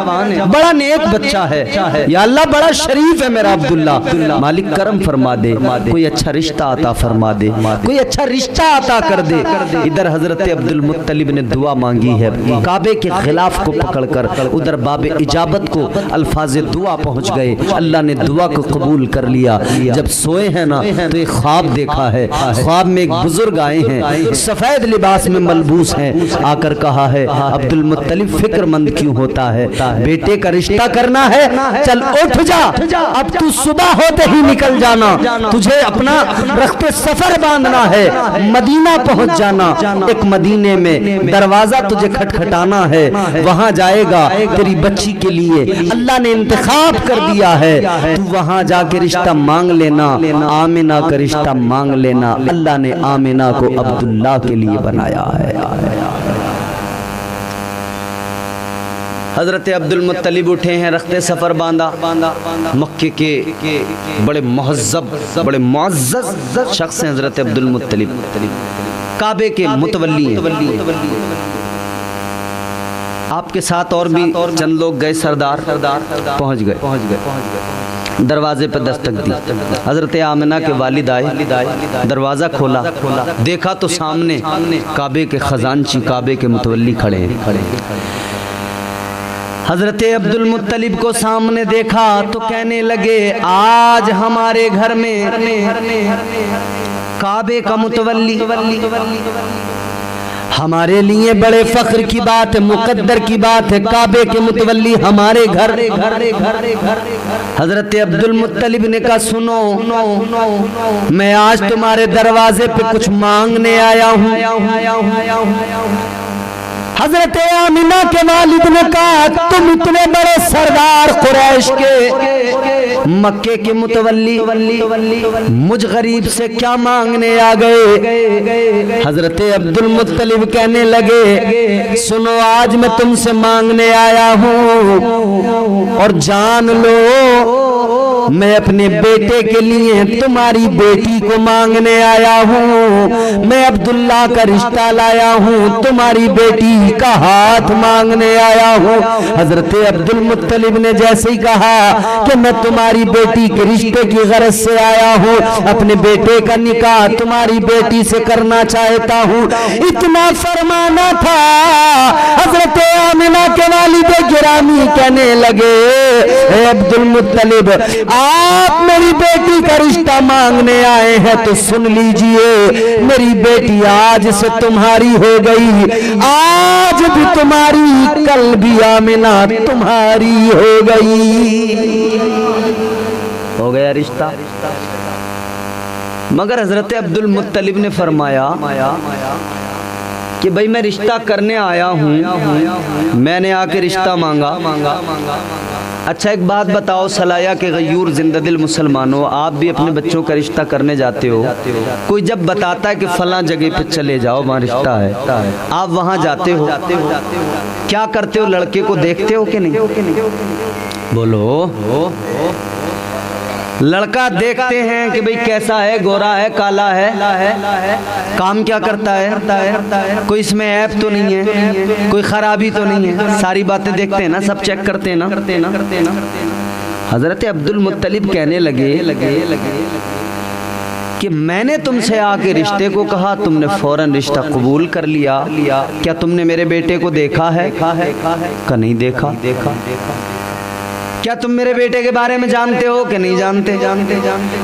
بڑا نیک بچہ ہے، یا اللہ بڑا شریف ہے میرا عبداللہ، مالک کرم فرما دے، کوئی اچھا رشتہ عطا فرما دے، کوئی اچھا رشتہ عطا کر دے۔ ادھر حضرت عبد المطلب نے دعا مانگی ہے، کعبے کے غلاف کو پکڑ کر ادھر باب اجابت کو الفاظ دعا پہنچ گئے، اللہ نے دعا کو قبول کر لیا۔ جب سوئے ہیں نا تو ایک خواب دیکھا ہے، خواب میں ایک بزرگ آئے ہیں، سفید لباس میں ملبوس ہیں، آ کر کہا ہے عبد المطلب فکر مند کیوں ہوتا ہے، بیٹے کا رشتہ کرنا ہے، چل اٹھ جا، اب تو صبح ہوتے ہی نکل جانا، تجھے اپنا رخت سفر باندھنا ہے، مدینہ پہنچ جانا، ایک مدینے میں دروازہ تجھے کھٹکھٹانا ہے، وہاں جائے گا، تیری بچی کے لیے اللہ نے انتخاب کر دیا ہے، تو وہاں جا کے رشتہ مانگ لینا، آمنہ کا رشتہ مانگ لینا، اللہ نے آمنہ کو عبداللہ کے لیے بنایا ہے۔ حضرت عبد المطلب اٹھے ہیں، رخت سفر باندھا، مکے کے بڑے مہذب بڑے معزز شخص ہیں حضرت عبد المطلب، کعبے کے متولی ہیں۔ آپ کے ساتھ اور بھی چند لوگ گئے، سردار پہنچ گئے، دروازے پہ دستک دی، حضرت آمنہ کے والد آئے، دروازہ کھولا، دیکھا تو سامنے کعبے کے خزانچی، کعبے کے متولی کھڑے ہیں۔ حضرت عبد المطلب کو سامنے دیکھا تو کہنے لگے آج ہمارے گھر میں کعبے کا متولی، ہمارے لیے بڑے فخر کی بات ہے، مقدر کی بات ہے، کعبے کے متولی ہمارے گھر۔ حضرت عبد المطلب نے کہا سنو، میں آج تمہارے دروازے پہ کچھ مانگنے آیا ہوں۔ حضرت آمنہ کے والد نے کہا تم اتنے بڑے سردار قریش کے، مکے کے متولی، مجھ غریب سے کیا مانگنے آ گئے؟ حضرت عبد المطلب کہنے لگے سنو، آج میں تم سے مانگنے آیا ہوں اور جان لو میں اپنے بیٹے کے لیے تمہاری بیٹی کو مانگنے آیا ہوں، میں عبداللہ کا رشتہ لایا ہوں، تمہاری بیٹی کا ہاتھ مانگنے آیا ہوں۔ حضرت عبد المطلب نے جیسے ہی کہا کہ میں تمہاری بیٹی کے رشتے کی غرض سے آیا ہوں، اپنے بیٹے کا نکاح تمہاری بیٹی سے کرنا چاہتا ہوں، اتنا فرمانا تھا۔ حضرت آمنہ کے والد گرامی کہنے لگے اے عبد المطلب، آپ میری بیٹی کا رشتہ مانگنے آئے ہیں تو سن لیجئے، میری بیٹی آج سے تمہاری ہو گئی، آج بھی تمہاری، کل بھی آمنہ تمہاری ہو گئی، ہو گیا رشتہ۔ مگر حضرت عبد المطلب نے فرمایا کہ بھئی میں رشتہ کرنے آیا ہوں، میں نے آ کے رشتہ مانگا، اچھا ایک بات بتاؤ سلایہ کے غیور زندہ دل مسلمانوں، آپ بھی اپنے بچوں کا رشتہ کرنے جاتے ہو، کوئی جب بتاتا ہے کہ فلاں جگہ پہ چلے جاؤ وہاں رشتہ ہے، آپ وہاں جاتے ہو، کیا کرتے ہو؟ لڑکے کو دیکھتے ہو کہ نہیں؟ بولو، لڑکا دیکھتے ہیں کہ بھئی کیسا ہے، گورا ہے، کالا ہے، کام کیا کرتا ہے، کوئی اس میں عیب تو نہیں ہے، کوئی خرابی تو نہیں ہے، ساری باتیں دیکھتے ہیں نا، سب چیک کرتے ہیں نا۔ حضرت عبد المطلب کہنے لگے کہ میں نے تم سے آ کے رشتے کو کہا، تم نے فوراً رشتہ قبول کر لیا، کیا تم نے میرے بیٹے کو دیکھا ہے؟ کہ نہیں دیکھا۔ کیا تم میرے بیٹے کے بارے میں جانتے ہو کہ نہیں جانتے؟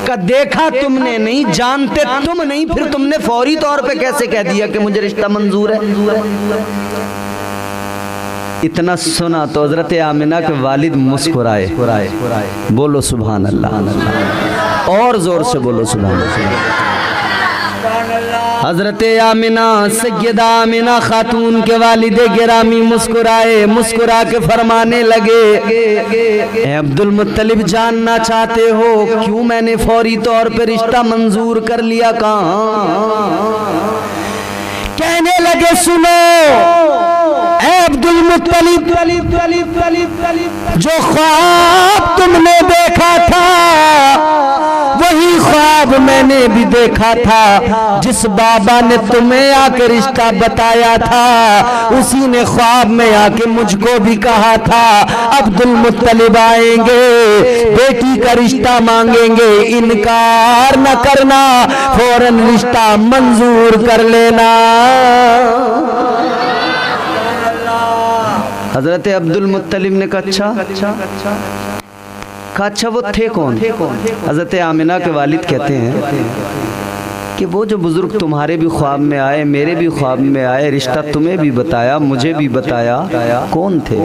کہ دیکھا تم نے نہیں، جانتے تم نہیں، پھر تم نے فوری طور پہ کیسے کہہ دیا کہ مجھے رشتہ منظور ہے؟ اتنا سنا تو حضرت آمنہ کے والد مسکرائے، بولو سبحان اللہ، اور زور سے بولو سبحان اللہ۔ حضرت آمنہ سیدہ آمنہ خاتون کے والد گرامی مسکرائے، مسکرا کے فرمانے لگے اے عبد المطلب جاننا چاہتے ہو کیوں میں نے فوری طور پہ رشتہ منظور کر لیا؟ کہاں کہنے لگے سنو اے عبد المطلب، جو خواب تم نے دیکھا تھا وہی خواب میں نے بھی دیکھا تھا، جس بابا نے تمہیں آ کے رشتہ بتایا تھا اسی نے خواب میں آ کے مجھ کو بھی کہا تھا عبد المطلب آئیں گے، بیٹی کا رشتہ مانگیں گے، انکار نہ کرنا، فوراً رشتہ منظور کر لینا۔ حضرت عبد المطلب نے کہا اچھا وہ تھے کون؟ حضرت آمنہ کے والد کہتے ہیں کہ وہ جو بزرگ تمہارے بھی خواب میں آئے، میرے بھی خواب میں آئے، رشتہ تمہیں بھی بتایا مجھے بھی بتایا، کون تھے؟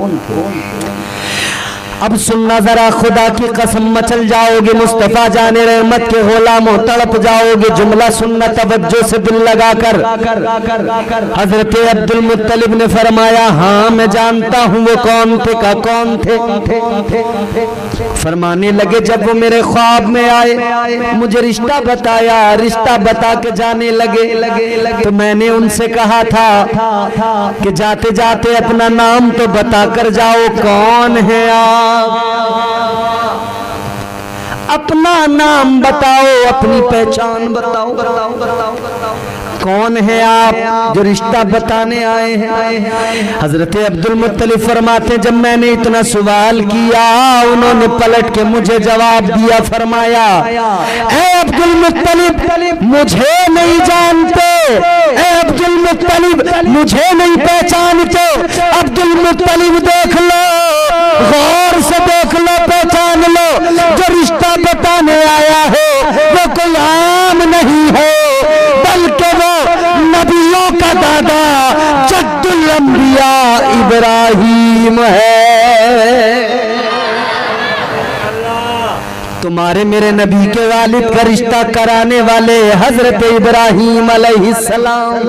اب سننا ذرا، خدا کی قسم مچل جاؤ گے، مصطفیٰ جان رحمت کے غلاموں تڑپ جاؤ گے، جملہ سننا توجہ سے دل لگا کر۔ حضرت عبد المطلب نے فرمایا ہاں میں جانتا ہوں وہ کون تھے۔ کہا کون تھے؟ فرمانے لگے جب وہ میرے خواب میں آئے مجھے رشتہ بتایا، رشتہ بتا کے جانے لگے تو میں نے ان سے کہا تھا کہ جاتے جاتے اپنا نام تو بتا کر جاؤ، کون ہے آپ؟ اپنا نام بتاؤ، اپنی پہچان بتاؤ، کون ہے آپ جو رشتہ بتانے آئے ہیں؟ حضرت عبد المطلب فرماتے جب میں نے اتنا سوال کیا انہوں نے پلٹ کے مجھے جواب دیا، فرمایا اے عبد المطلب مجھے نہیں جانتے، اے عبد المطلب مجھے نہیں پہچانتے، عبد المطلب دیکھ لو، غور سے دیکھ لو، پہچان لو، جو رشتہ بتانے آیا ہے وہ کوئی عام نہیں ہے بلکہ وہ نبیوں کا دادا جد الانبیاء ابراہیم ہے۔ تمہارے میرے نبی کے والد کا رشتہ کرانے والے حضرت ابراہیم علیہ السلام،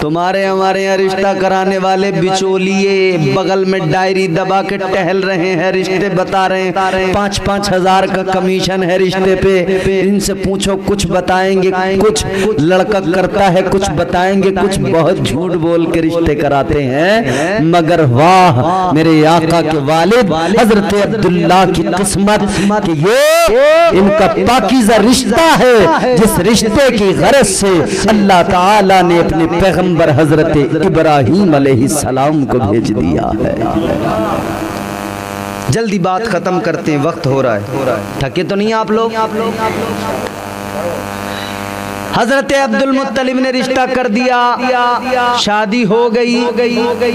تمہارے ہمارے یہاں رشتہ کرانے والے بچولیے بغل میں ڈائری دبا کے ٹہل رہے ہیں، رشتے بتا رہے ہیں، 5-5 ہزار کا کمیشن ہے رشتے پہ، ان سے پوچھو کچھ بتائیں گے، کچھ لڑکا کرتا ہے کچھ بتائیں گے، کچھ بہت جھوٹ بول کے رشتے کراتے ہیں، مگر واہ میرے آقا کے والد حضرت عبداللہ کی قسمت کہ یہ ان کا پاکیزہ رشتہ ہے، جس رشتے کی غرض سے اللہ تعالیٰ نے اپنے پیغمبر حضرت ابراہیم علیہ السلام کو بھیج دیا ہے۔ جلدی بات ختم کرتے ہیں، وقت ہو رہا ہے، تھکے تو نہیں آپ لوگ؟ حضرت عبد المطلب نے رشتہ کر دیا، شادی ہو گئی،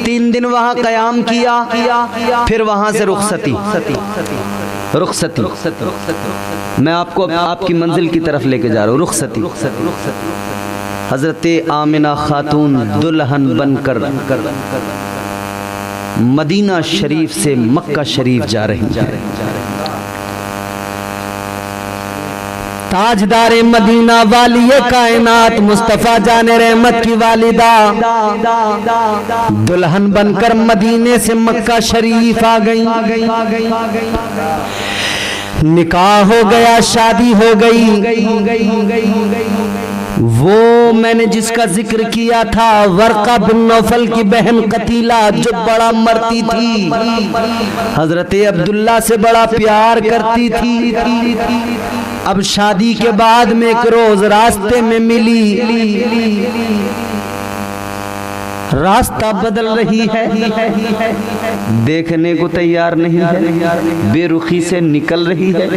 3 دن وہاں قیام کیا، پھر وہاں سے رخصتی۔ میں آپ کو آپ کی منزل کی طرف لے کے جا رہا ہوں، رخصتی۔ حضرت آمنہ خاتون دلہن بن کر مدینہ شریف سے مکہ شریف جا رہی ہیں۔ تاجدار مدینہ والی کائنات مصطفیٰ جان رحمت کی والدہ دلہن بن کر مدینے سے مکہ شریف آ گئی، نکاح ہو گیا، شادی ہو گئی۔ وہ میں نے جس کا ذکر کیا تھا ورقہ بن نوفل کی بہن قتیلہ جو بڑا مرتی تھی، حضرت عبداللہ سے بڑا پیار کرتی تھی، اب شادی کے بعد میں ایک روز راستے میں ملی، راستہ بدل رہی ہے، دیکھنے کو تیار نہیں ہے، بے رخی سے نکل رہی ہے۔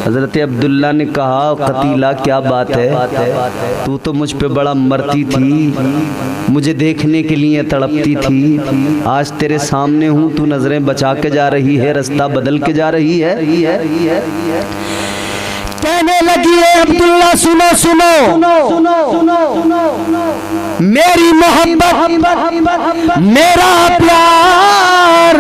حضرت عبداللہ نے کہا قتیلہ کیا بات ہے، تو تو مجھ پہ بڑا مرتی تھی، مجھے دیکھنے کے لیے تڑپتی تھی، آج تیرے سامنے ہوں تو نظریں بچا کے جا رہی ہے، راستہ بدل کے جا رہی ہے۔ کہنے لگی ہے عبداللہ سنو میری محبت میرا پیار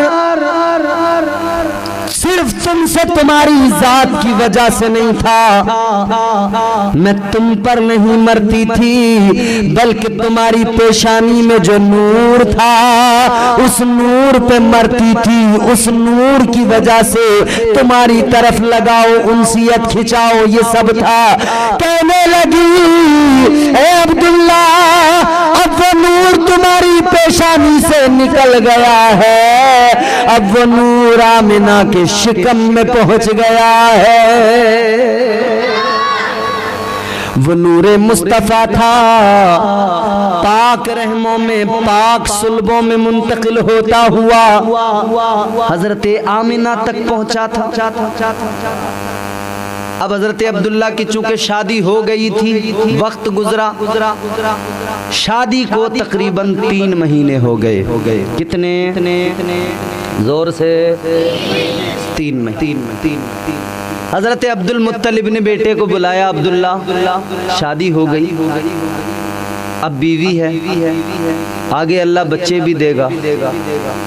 صرف تم سے تمہاری ذات کی وجہ سے نہیں تھا، میں تم پر نہیں مرتی تھی بلکہ تمہاری پیشانی میں جو نور تھا اس نور پہ مرتی تھی، اس نور کی وجہ سے تمہاری طرف لگاؤ، انسیت کھچاؤ، یہ سب تھا۔ کہنے لگی اے عبداللہ اب وہ نور تمہاری پیشانی سے نکل گیا ہے، اب وہ نور آمنہ کے شکم میں پہنچ گیا ہے۔ وہ نور مصطفیٰ تھا، پاک رحموں میں پاک صلبوں میں منتقل ہوتا ہوا حضرت آمنہ تک پہنچا تھا۔ اب حضرت عبداللہ کی چونکہ شادی ہو گئی تھی، وقت گزرا، شادی کو تقریباً 3 مہینے ہو گئے۔ کتنے؟ زور سے 3 مہینے۔ حضرت عبد المطلب نے بیٹے کو بلایا، عبداللہ شادی ہو گئی، اب بیوی ہے، آگے اللہ بچے بھی دے گا،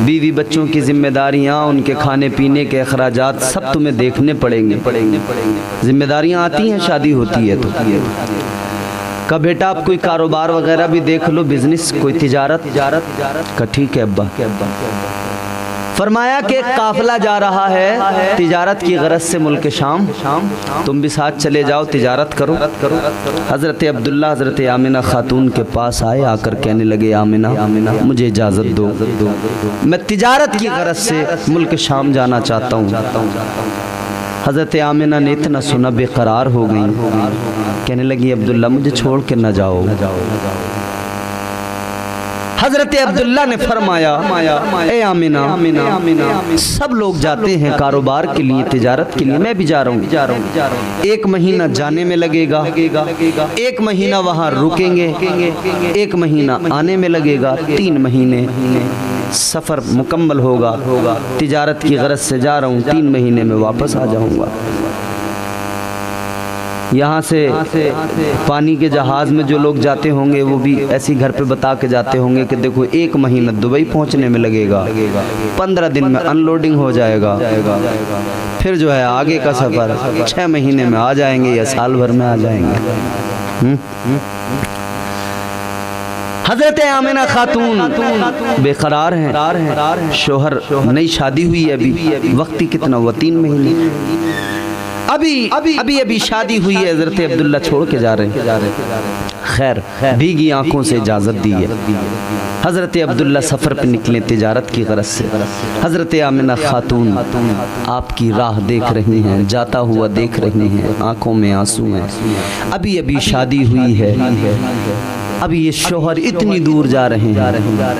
بیوی بچوں کی ذمہ داریاں، ان کے کھانے پینے کے اخراجات سب تمہیں دیکھنے پڑیں گے، ذمہ داریاں آتی ہیں شادی ہوتی ہے تو۔ کہا بیٹا آپ کوئی کاروبار وغیرہ بھی دیکھ لو، بزنس کوئی تجارت۔ کہا ٹھیک ہے ابا۔ فرمایا کہ قافلہ جا رہا ہے تجارت کی غرض سے ملک شام، تم بھی ساتھ چلے جاؤ، تجارت کرو۔ حضرت عبداللہ حضرت آمنہ خاتون کے پاس آئے، آ کر کہنے لگے آمنہ مجھے اجازت دو، میں تجارت کی غرض سے ملک شام جانا چاہتا ہوں۔ حضرت آمنہ نے اتنا سنا بے قرار ہو گئی، کہنے لگی عبداللہ مجھے چھوڑ کے نہ جاؤ۔ حضرت عبداللہ نے فرمایا اے آمنہ سب لوگ جاتے ہیں کاروبار کے لیے، تجارت کے لیے، میں بھی جا رہا ہوں۔ 1 مہینہ جانے میں لگے گا، 1 مہینہ وہاں رکیں گے، 1 مہینہ آنے میں لگے گا، 3 مہینے سفر مکمل ہوگا۔ تجارت کی غرض سے جا رہا ہوں، 3 مہینے میں واپس آ جاؤں گا۔ یہاں سے پانی کے جہاز میں جو لوگ جاتے ہوں گے وہ بھی ایسی گھر پہ بتا کے جاتے ہوں گے کہ دیکھو 1 مہینہ دبئی پہنچنے میں لگے گا، 15 دن میں ان لوڈنگ ہو جائے گا، پھر جو ہے آگے کا سفر 6 مہینے میں آ جائیں گے یا سال بھر میں آ جائیں گے۔ حضرت آمنہ خاتون بے قرار ہیں، شوہر نئی شادی ہوئی ہے، ابھی وقت ہی کتنا ہوا 3 مہینے، ابھی شادی ہوئی ہے، حضرت عبداللہ چھوڑ کے جا رہے ہیں۔ خیر بھیگی آنکھوں سے اجازت دی ہے، حضرت عبداللہ سفر پہ نکلے تجارت کی غرض سے۔ حضرت آمنہ خاتون آپ کی راہ دیکھ رہی ہیں، جاتا ہوا دیکھ رہی ہیں، آنکھوں میں آنسو ہیں، ابھی شادی ہوئی ہے، ابھی یہ شوہر اتنی دور جا رہے ہیں،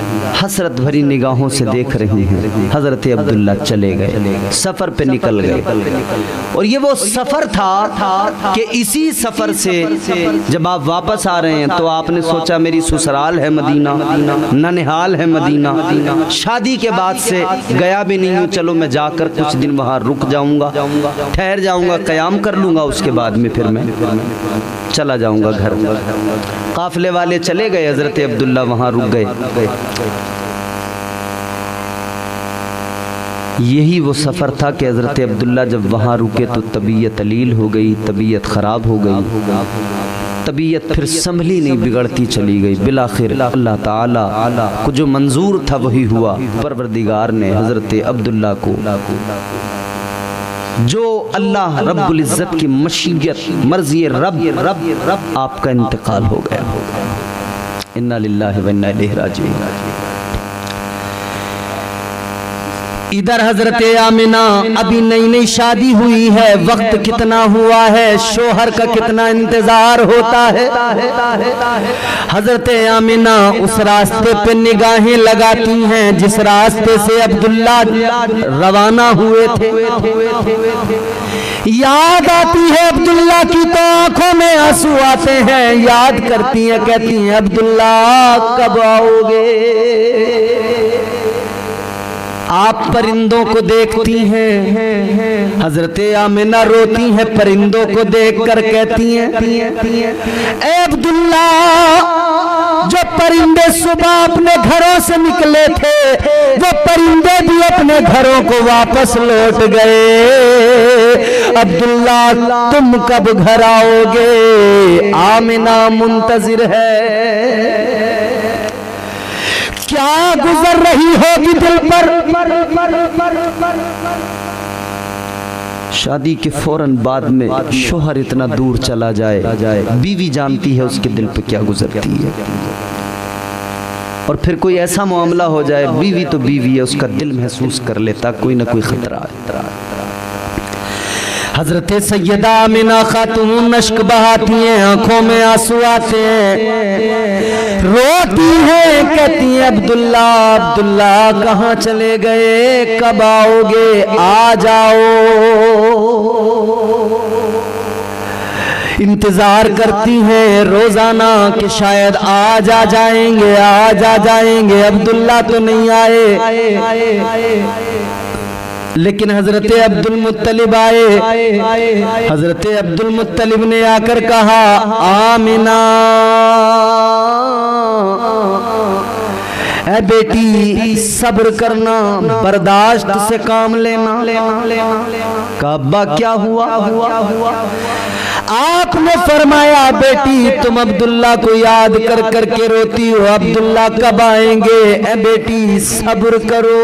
حسرت بھری نگاہوں سے دیکھ رہی ہیں۔ حضرت عبداللہ چلے گئے، سفر پہ نکل گئے، اور یہ وہ سفر تھا کہ اسی سفر سے جب آپ واپس آ رہے ہیں تو آپ نے سوچا میری سسرال ہے مدینہ، ننہال ہے مدینہ، شادی کے بعد سے گیا بھی نہیں ہوں، چلو میں جا کر کچھ دن وہاں رک جاؤں گا، ٹھہر جاؤں گا، قیام کر لوں گا، اس کے بعد میں پھر میں چلا جاؤں گا گھر۔ قافلے والے چلے گئے، حضرت عبداللہ وہاں رک گئے۔ یہی وہ سفر تھا کہ حضرت عبداللہ جب وہاں رکے تو طبیعت علیل ہو گئی، طبیعت خراب ہو گئی، طبیعت پھر سنبھلی نہیں، بگڑتی چلی گئی۔ بالآخر اللہ تعالیٰ کو جو منظور تھا وہی ہوا۔ پروردگار نے حضرت عبداللہ کو جو اللہ رب العزت کی مشیت مرضی رب آپ کا انتقال ہو گیا۔ انا للہ و انا الیہ راجعون۔ ادھر حضرت آمنہ ابھی نئی شادی ہوئی ہے، وقت کتنا ہوا ہے، شوہر کا کتنا انتظار ہوتا ہے۔ حضرت آمنہ اس راستے پہ نگاہیں لگاتی ہیں جس راستے سے عبداللہ روانہ ہوئے تھے۔ یاد آتی ہے عبداللہ کی تو آنکھوں میں آنسو آتے ہیں، یاد کرتی ہیں، کہتی ہیں عبداللہ کب آؤ گے؟ آپ پرندوں کو دیکھتی ہیں، حضرت آمنہ روتی ہیں پرندوں کو دیکھ کر کہتی ہیں اے عبداللہ، جو پرندے صبح اپنے گھروں سے نکلے تھے وہ پرندے بھی اپنے گھروں کو واپس لوٹ گئے، عبداللہ تم کب گھر آؤ گے؟ آمنہ منتظر ہے۔ کیا گزر رہی ہوگی دل پر؟ شادی کے فوراً بعد میں شوہر اتنا دور چلا جائے، بیوی جانتی ہے اس کے دل پہ کیا گزرتی ہے، اور پھر کوئی ایسا معاملہ ہو جائے، بیوی تو بیوی ہے، اس کا دل محسوس کر لیتا کوئی نہ کوئی خطرہ ہے۔ حضرت سیدہ آمنہ خاتون اشک بہاتی ہیں، آنکھوں میں آنسو آتے ہیں، روتی ہیں، کہتی ہیں عبداللہ عبداللہ کہاں چلے گئے؟ کب آؤ گے؟ آ جاؤ۔ انتظار کرتی ہیں روزانہ کہ شاید آج آ جائیں گے، آج آ جائیں گے، عبداللہ تو نہیں آئے، لیکن حضرت عبد المطلب آئے۔ حضرت عبد المطلب نے آ کر کہا آمنہ اے بیٹی صبر کرنا، برداشت سے کام لینا۔ کہا ابا کیا ہوا؟ آپ نے فرمایا بیٹی تم عبداللہ کو یاد کر کر کے روتی ہو، عبداللہ کب آئیں گے؟ اے بیٹی صبر کرو،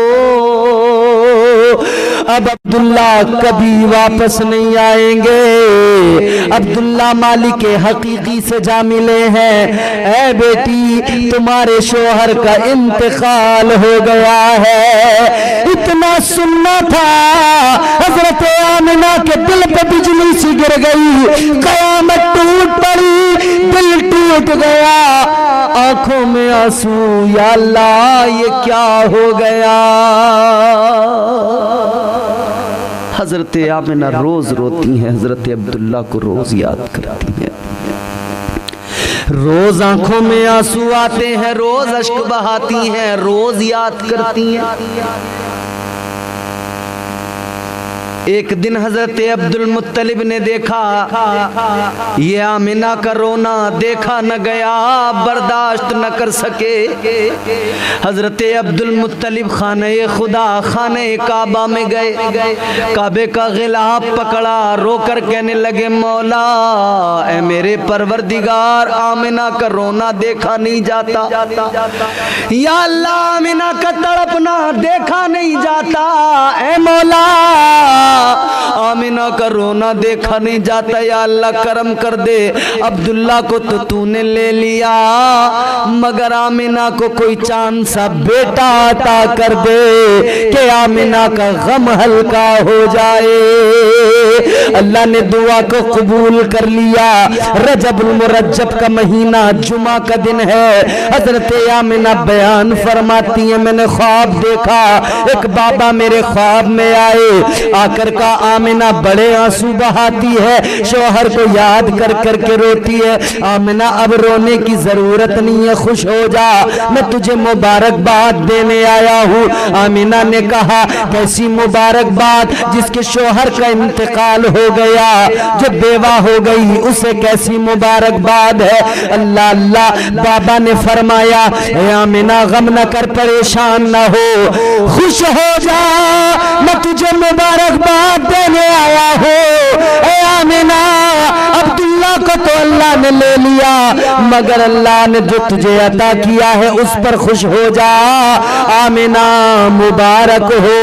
اب عبداللہ کبھی واپس نہیں آئیں گے، عبداللہ مالک حقیقی سے جا ملے ہیں۔ اے بیٹی تمہارے شوہر کا انتقال ہو گیا ہے۔ اتنا سننا تھا، حضرت آمنہ کے دل پہ بجلی سی گر گئی، قیامت ٹوٹ پڑی، دل ٹوٹ گیا، آنکھوں میں آنسو، یا اللہ یہ کیا ہو گیا؟ حضرت آمنہ روز روتی ہیں، حضرت عبداللہ کو روز یاد کرتی ہیں، روز آنکھوں میں آنسو آتے ہیں، روز اشک بہاتی ہیں، روز یاد کرتی ہیں۔ ایک دن حضرت عبد المطلب نے دیکھا یہ آمنہ کا رونا دیکھا نہ گیا، برداشت نہ کر سکے، حضرت عبد المطلب خانہ خدا خانہ کعبہ میں گئے، کعبے کا غلاف پکڑا، رو کر کہنے لگے مولا اے میرے پروردگار، آمنہ کا رونا دیکھا نہیں جاتا، یا اللہ آمنہ کا تڑپنا دیکھا نہیں جاتا، اے مولا آمنہ کا رونا دیکھا نہیں جاتا، یا اللہ کرم کر دے، عبداللہ کو تو نے لے لیا، مگر آمنہ کو کوئی چاند سا بیٹا عطا کر دے کہ آمنہ کا غم ہلکا ہو جائے۔ اللہ نے دعا کو قبول کر لیا۔ رجب المرجب کا مہینہ جمعہ کا دن ہے، حضرت آمنہ بیان فرماتی ہیں میں نے خواب دیکھا، ایک بابا میرے خواب میں آئے، آ کر کا آمنہ بڑے آنسو بہاتی ہے، شوہر کو یاد کر کر کے روتی ہے، آمنہ اب رونے کی ضرورت نہیں ہے، خوش ہو جا، میں تجھے مبارکباد دینے آیا ہوں۔ آمنہ نے کہا کیسی مبارکباد؟ جس کے شوہر کا انتقال ہو گیا، جو بیوہ ہو گئی، اسے کیسی مبارکباد ہے؟ اللہ اللہ، بابا نے فرمایا اے آمنہ غم نہ کر، پریشان نہ ہو، خوش ہو جا، میں تجھے مبارکباد دینے آیا ہوں۔ اے آمنہ عبداللہ کو تو اللہ نے لے لیا، مگر اللہ نے جو تجھے عطا کیا ہے اس پر خوش ہو جا، آمنہ مبارک ہو،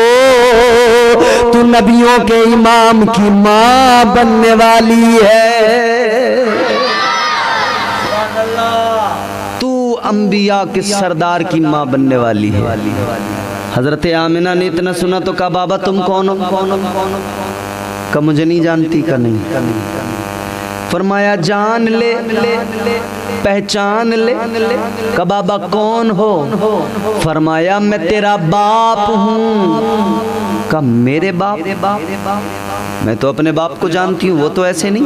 تو نبیوں کے امام کی ماں بننے والی ہے، تو انبیاء کے سردار کی ماں بننے والی ہے۔ حضرت آمنہ نے اتنا سنا تو کہا بابا تم کون ہو؟ کہا مجھے نہیں جانتی، کہا نہیں۔ فرمایا جان لے، پہچان لے، کہا بابا کون ہو؟ فرمایا میں تیرا باپ ہوں۔ کہا میرے باپ؟ میں تو اپنے باپ کو جانتی ہوں، وہ تو ایسے نہیں۔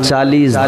40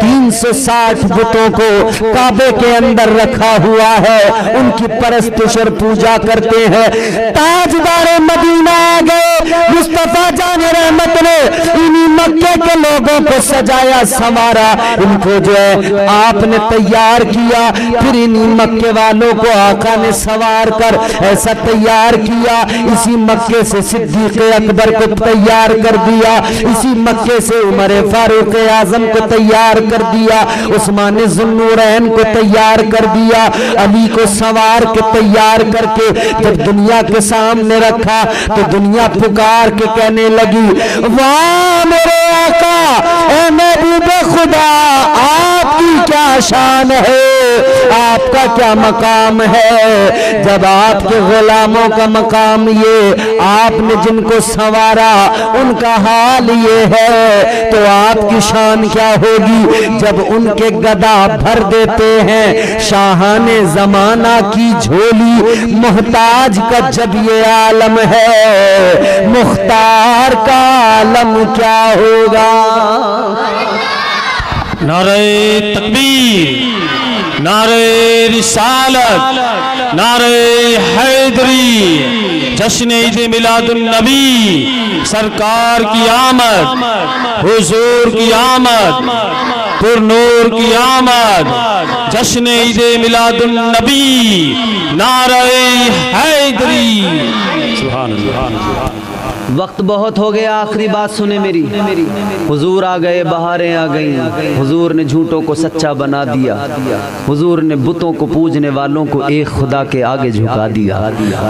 360 بتوں کو کعبے کے اندر رکھا ہوا ہے، ان کی پرستش اور پوجا کرتے ہیں۔ تاجدار مدینہ آ گئے، مصطفیٰ جان رحمت نے انہی مکے کے لوگوں کو سجایا سنوارا، ان کو جو ہے آپ نے تیار کیا، پھر انہی مکے والوں کو آقا نے سوار کر ایسا تیار کیا، اسی مکے سے صدیق اکبر کو تیار کر دیا، اسی مکے سے عمر فاروق اعظم کو تیار کر دیا، عثمان ذو النورین کو تیار کر دیا، علی کو سوار کے تیار کر کے جب دنیا کے سامنے رکھا تو دنیا پکار کے کہنے لگی واہ میرے آقا، اے محبوب خدا، آپ کی کیا شان ہے، آپ کا کیا مقام ہے۔ جب آپ کے غلاموں کا مقام یہ، آپ نے جن کو سنوارا ان کا حال یہ ہے، تو آپ کی شان کیا ہوگی جب ان کے گدا بھر دیتے ہیں شاہان زمانہ کی جھولی، محتاج کا جب یہ عالم ہے، مختار کا عالم کیا ہوگا۔ نعرہ تکبیر، نعرہ رسالت، نعرہ حیدری، جشن عید میلاد النبی، سرکار کی آمد، حضور کی آمد، پر نور کی آمد، جشن عید میلاد النبی، نعرہ حیدری۔ سبحان اللہ۔ وقت بہت ہو گیا، آخری بات سنے میری۔ حضور آ گئے، بہاریں آ گئیں، حضور نے جھوٹوں کو سچا بنا دیا، حضور نے بتوں کو پوجنے والوں کو ایک خدا کے آگے جھکا دیا،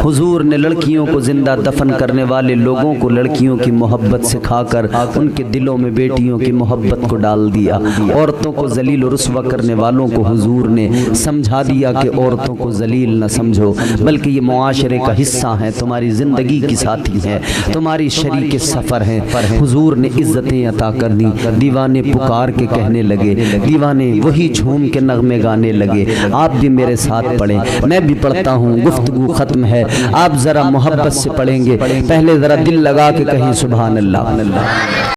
حضور نے لڑکیوں کو زندہ دفن کرنے والے لوگوں کو لڑکیوں کی محبت سکھا کر ان کے دلوں میں بیٹیوں کی محبت کو ڈال دیا، عورتوں کو ذلیل و رسوا کرنے والوں کو حضور نے سمجھا دیا کہ عورتوں کو ذلیل نہ سمجھو، بلکہ یہ معاشرے کا حصہ ہیں، تمہاری زندگی کی ساتھی ہیں، تمہاری شریک سفر ہیں۔ حضور نے عزتیں عطا کر دی، دیوانے پکار کے کہنے لگے، دیوانے وہی جھوم کے نغمے گانے لگے۔ آپ بھی میرے ساتھ پڑھیں، میں بھی پڑھتا ہوں، گفتگو ختم ہے، آپ ذرا محبت سے پڑھیں گے، پہلے ذرا دل لگا کے کہیں سبحان اللہ۔